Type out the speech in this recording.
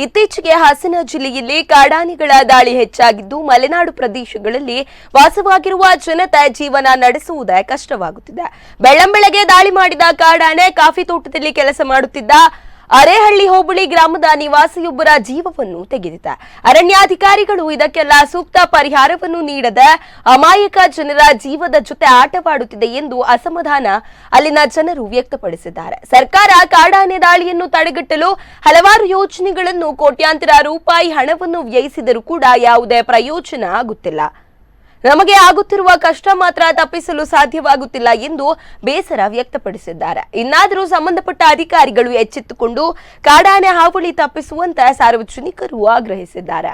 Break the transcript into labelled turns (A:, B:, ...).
A: ಇತ್ತೀಚೆಗೆ ಹಾಸನ ಜಿಲ್ಲೆಯಲ್ಲಿ ಕಾಡಾನೆಗಳ ದಾಳಿ ಹೆಚ್ಚಾಗಿದ್ದು ಮಲೆನಾಡು ಪ್ರದೇಶಗಳಲ್ಲಿ ವಾಸವಾಗಿರುವ ಜನತೆ ಜೀವನ ನಡೆಸುವುದೇ ಕಷ್ಟವಾಗುತ್ತಿದೆ. ಬೆಳ್ಳಂಬೆಳಗ್ಗೆ ದಾಳಿ ಮಾಡಿದ ಕಾಡಾನೆ ಕಾಫಿ ತೋಟದಲ್ಲಿ ಕೆಲಸ ಮಾಡುತ್ತಿದ್ದ ಅರೇಹಳ್ಳಿ ಹೋಬಳಿ ಗ್ರಾಮದ ನಿವಾಸಿಯೊಬ್ಬರ ಜೀವವನ್ನು ತೆಗೆದಿದೆ. ಅರಣ್ಯಾಧಿಕಾರಿಗಳು ಇದಕ್ಕೆಲ್ಲ ಸೂಕ್ತ ಪರಿಹಾರವನ್ನು ನೀಡದೆ ಅಮಾಯಕ ಜನರ ಜೀವದ ಜೊತೆ ಆಟವಾಡುತ್ತಿದೆ ಎಂದು ಅಸಮಾಧಾನ ಅಲ್ಲಿನ ಜನರು ವ್ಯಕ್ತಪಡಿಸಿದ್ದಾರೆ. ಸರ್ಕಾರ ಕಾಡಾನೆ ದಾಳಿಯನ್ನು ತಡೆಗಟ್ಟಲು ಹಲವಾರು ಯೋಜನೆಗಳನ್ನು ಕೋಟ್ಯಾಂತರ ರೂಪಾಯಿ ಹಣವನ್ನು ವ್ಯಯಿಸಿದರೂ ಕೂಡ ಯಾವುದೇ ಪ್ರಯೋಜನ ಆಗುತ್ತಿಲ್ಲ. ನಮಗೆ ಆಗುತ್ತಿರುವ ಕಷ್ಟ ಮಾತ್ರ ತಪ್ಪಿಸಲು ಸಾಧ್ಯವಾಗುತ್ತಿಲ್ಲ ಎಂದು ಬೇಸರ ವ್ಯಕ್ತಪಡಿಸಿದ್ದಾರೆ. ಇನ್ನಾದರೂ ಸಂಬಂಧಪಟ್ಟ ಅಧಿಕಾರಿಗಳು ಎಚ್ಚೆತ್ತುಕೊಂಡು ಕಾಡಾನೆ ಹಾವಳಿ ತಪ್ಪಿಸುವಂತೆ ಸಾರ್ವಜನಿಕರು ಆಗ್ರಹಿಸಿದ್ದಾರೆ.